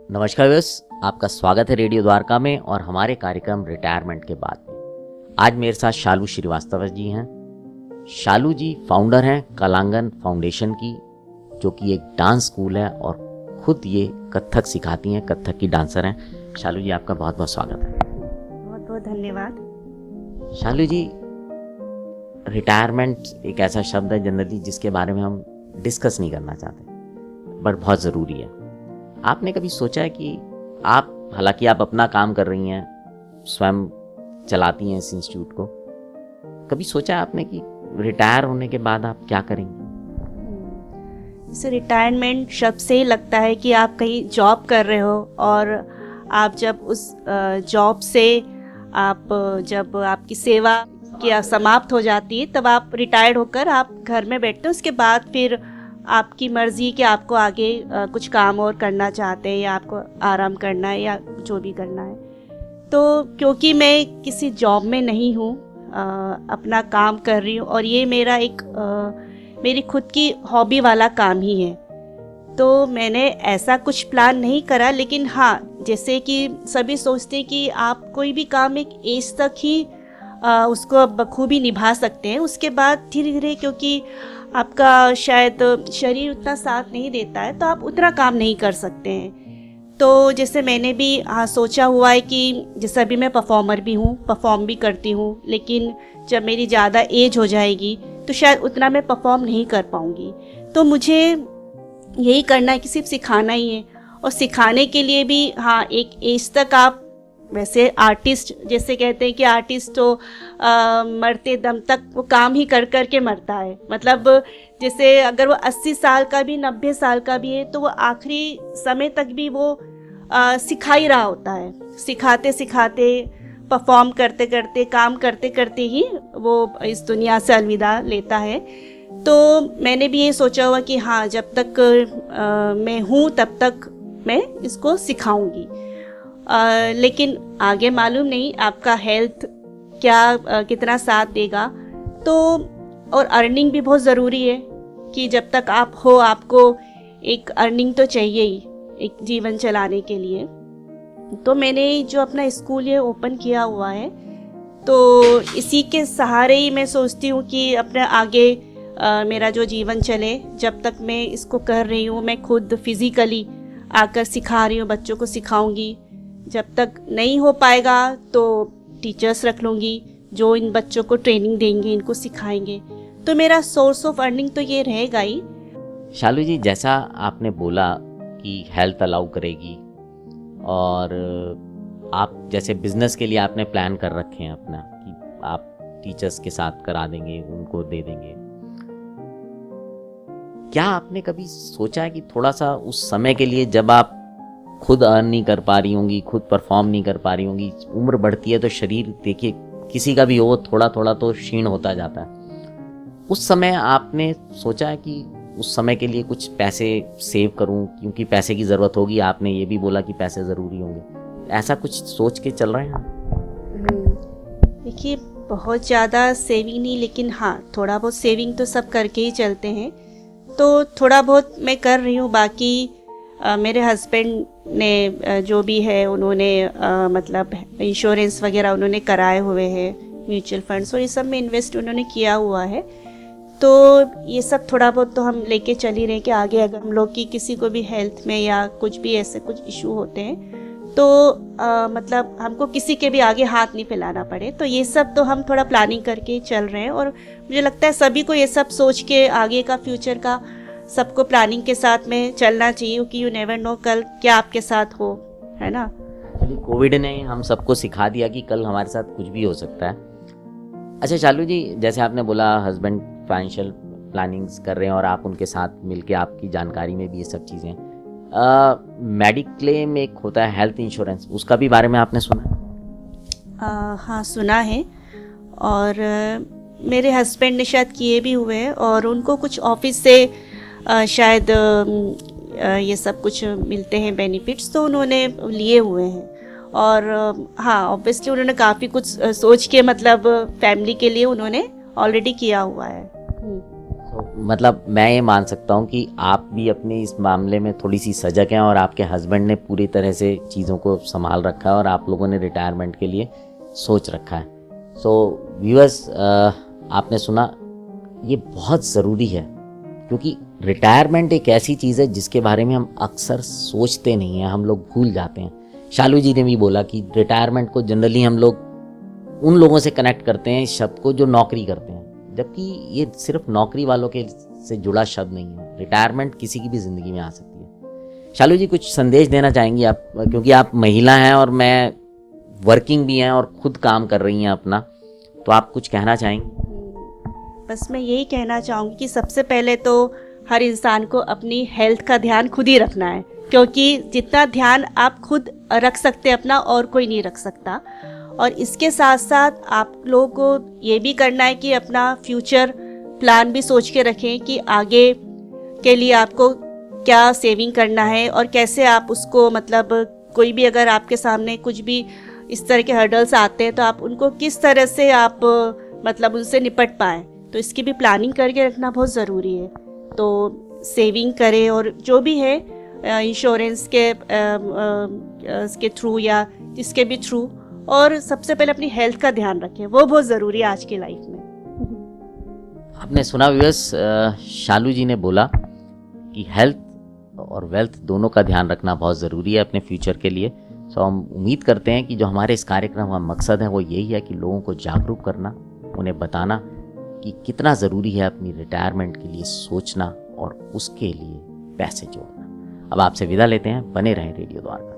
नमस्कार दोस्त, आपका स्वागत है रेडियो द्वारका में और हमारे कार्यक्रम रिटायरमेंट के बाद में। आज मेरे साथ शालू श्रीवास्तव जी हैं। शालू जी फाउंडर हैं कलांगन फाउंडेशन की, जो कि एक डांस स्कूल है और खुद ये कथक सिखाती हैं, कथक की डांसर हैं। शालू जी, आपका बहुत बहुत स्वागत है। बहुत बहुत धन्यवाद। शालू जी, रिटायरमेंट एक ऐसा शब्द है जनरली जिसके बारे में हम डिस्कस नहीं करना चाहते, बट बहुत ज़रूरी है। आपने कभी सोचा है कि हालांकि आप अपना काम कर रही हैं, स्वयं चलाती हैं इस इंस्टीट्यूट को, कभी सोचा है आपने कि रिटायर होने के बाद आप क्या करेंगी? जैसे रिटायरमेंट शब्द से ही लगता है कि आप कहीं जॉब कर रहे हो और आप जब उस जॉब से जब आपकी सेवा की समाप्त हो जाती है तब आप रिटायर्ड होकर आप घर में बैठते हो। उसके बाद फिर आपकी मर्ज़ी कि आपको आगे कुछ काम और करना चाहते हैं या आपको आराम करना है या जो भी करना है। तो क्योंकि मैं किसी जॉब में नहीं हूँ, अपना काम कर रही हूँ और ये मेरा मेरी खुद की हॉबी वाला काम ही है, तो मैंने ऐसा कुछ प्लान नहीं करा। लेकिन हाँ, जैसे कि सभी सोचते हैं कि आप कोई भी काम एक एज तक ही उसको बखूबी निभा सकते हैं, उसके बाद धीरे धीरे क्योंकि आपका शायद शरीर उतना साथ नहीं देता है तो आप उतना काम नहीं कर सकते हैं। तो जैसे मैंने भी सोचा हुआ है कि जैसे अभी मैं परफॉर्मर भी हूँ, परफॉर्म भी करती हूँ, लेकिन जब मेरी ज़्यादा एज हो जाएगी तो शायद उतना मैं परफॉर्म नहीं कर पाऊँगी। तो मुझे यही करना है कि सिर्फ सिखाना ही है, और सिखाने के लिए भी हाँ, एक एज तक आप, वैसे आर्टिस्ट जैसे कहते हैं कि आर्टिस्ट तो मरते दम तक वो काम ही कर कर के मरता है। मतलब जैसे अगर वो 80 साल का भी 90 साल का भी है तो वो आखिरी समय तक भी वो सिखा ही रहा होता है। सिखाते सिखाते, परफॉर्म करते करते, काम करते करते ही वो इस दुनिया से अलविदा लेता है। तो मैंने भी ये सोचा हुआ कि हाँ, जब तक मैं हूँ तब तक मैं इसको सिखाऊंगी। लेकिन आगे मालूम नहीं आपका हेल्थ कितना साथ देगा। तो और अर्निंग भी बहुत ज़रूरी है कि जब तक आप हो, आपको एक अर्निंग तो चाहिए ही एक जीवन चलाने के लिए। तो मैंने जो अपना स्कूल ये ओपन किया हुआ है, तो इसी के सहारे ही मैं सोचती हूँ कि अपने आगे मेरा जो जीवन चले। जब तक मैं इसको कर रही हूँ, मैं खुद फिज़िकली आकर सिखा रही हूँ, बच्चों को सिखाऊंगी। जब तक नहीं हो पाएगा तो टीचर्स रख लूँगी जो इन बच्चों को ट्रेनिंग देंगे, इनको सिखाएंगे। तो मेरा सोर्स ऑफ अर्निंग तो ये रहेगा ही। शालू जी, जैसा आपने बोला कि हेल्थ अलाउ करेगी और आप जैसे बिजनेस के लिए आपने प्लान कर रखे हैं अपना कि आप टीचर्स के साथ करा देंगे, उनको दे देंगे, क्या आपने कभी सोचा है कि थोड़ा सा उस समय के लिए जब आप खुद अर्न नहीं कर पा रही होंगी, खुद परफॉर्म नहीं कर पा रही होंगी, उम्र बढ़ती है तो शरीर देखिए किसी का भी हो थोड़ा थोड़ा तो क्षीण होता जाता है, उस समय आपने सोचा है कि उस समय के लिए कुछ पैसे सेव करूं क्योंकि पैसे की ज़रूरत होगी? आपने ये भी बोला कि पैसे ज़रूरी होंगे, ऐसा कुछ सोच के चल रहे हैं? देखिए, बहुत ज़्यादा सेविंग नहीं, लेकिन हाँ, थोड़ा बहुत सेविंग तो सब करके ही चलते हैं। तो थोड़ा बहुत मैं कर रही हूँ। बाकी मेरे हस्बैंड ने जो भी है उन्होंने मतलब इंश्योरेंस वगैरह उन्होंने कराए हुए हैं, म्यूचुअल फंड्स और ये सब में इन्वेस्ट उन्होंने किया हुआ है। तो ये सब थोड़ा बहुत तो हम लेके चल ही रहे हैं कि आगे अगर हम लोग की किसी को भी हेल्थ में या कुछ भी ऐसे कुछ इशू होते हैं तो मतलब हमको किसी के भी आगे हाथ नहीं फैलाना पड़े। तो ये सब तो हम थोड़ा प्लानिंग करके चल रहे हैं और मुझे लगता है सभी को ये सब सोच के आगे का फ्यूचर का सबको प्लानिंग के साथ में चलना चाहिए, क्योंकि यू नेवर नो कल क्या आपके साथ हो, है ना। चलिए, कोविड ने हम सबको सिखा दिया कि कल हमारे साथ कुछ भी हो सकता है। अच्छा शालू जी, जैसे आपने बोला हस्बैंड फाइनेंशियल प्लानिंग्स कर रहे हैं और आप उनके साथ मिलके, आपकी जानकारी में भी ये सब चीज़ें, मेडिक्लेम एक होता है हेल्थ इंश्योरेंस, उसका भी बारे में आपने सुना? हाँ, सुना है। और मेरे हस्बैंड ने शायद किए भी हुए हैं और उनको कुछ ऑफिस से शायद ये सब कुछ मिलते हैं बेनिफिट्स, तो उन्होंने लिए हुए हैं। और हाँ, ऑब्वियसली उन्होंने काफ़ी कुछ सोच के, मतलब फैमिली के लिए उन्होंने ऑलरेडी किया हुआ है। मतलब मैं ये मान सकता हूँ कि आप भी अपने इस मामले में थोड़ी सी सजग हैं और आपके हस्बैंड ने पूरी तरह से चीज़ों को संभाल रखा है और आप लोगों ने रिटायरमेंट के लिए सोच रखा है। सो व्यूअर्स, आपने सुना, ये बहुत ज़रूरी है क्योंकि रिटायरमेंट एक ऐसी चीज़ है जिसके बारे में हम अक्सर सोचते नहीं हैं, हम लोग भूल जाते हैं। शालू जी ने भी बोला कि रिटायरमेंट को जनरली हम लोग उन लोगों से कनेक्ट करते हैं इस शब्द को जो नौकरी करते हैं, जबकि ये सिर्फ नौकरी वालों के से जुड़ा शब्द नहीं है। रिटायरमेंट किसी की भी ज़िंदगी में आ सकती है। शालू जी, कुछ संदेश देना चाहेंगी आप, क्योंकि आप महिला हैं और मैं वर्किंग भी हैं और खुद काम कर रही हैं अपना, तो आप कुछ कहना चाहेंगी? बस मैं यही कहना चाहूँगी कि सबसे पहले तो हर इंसान को अपनी हेल्थ का ध्यान खुद ही रखना है, क्योंकि जितना ध्यान आप खुद रख सकते हैं अपना, और कोई नहीं रख सकता। और इसके साथ साथ आप लोगों को ये भी करना है कि अपना फ्यूचर प्लान भी सोच के रखें कि आगे के लिए आपको क्या सेविंग करना है और कैसे आप उसको, मतलब कोई भी अगर आपके सामने कुछ भी इस तरह के हर्डल्स आते हैं तो आप उनको किस तरह से आप मतलब उनसे निपट पाएँ, तो इसकी भी प्लानिंग करके रखना बहुत ज़रूरी है। तो सेविंग करें और जो भी है इंश्योरेंस के थ्रू या इसके भी थ्रू, और सबसे पहले अपनी हेल्थ का ध्यान रखें, वो बहुत ज़रूरी है आज की लाइफ में। आपने सुना व्यूअर्स, शालू जी ने बोला कि हेल्थ और वेल्थ दोनों का ध्यान रखना बहुत ज़रूरी है अपने फ्यूचर के लिए। सो हम उम्मीद करते हैं कि जो हमारे इस कार्यक्रम का मकसद है वो यही है कि लोगों को जागरूक करना, उन्हें बताना कि कितना ज़रूरी है अपनी रिटायरमेंट के लिए सोचना और उसके लिए पैसे जोड़ना। अब आपसे विदा लेते हैं, बने रहें रेडियो द्वारका।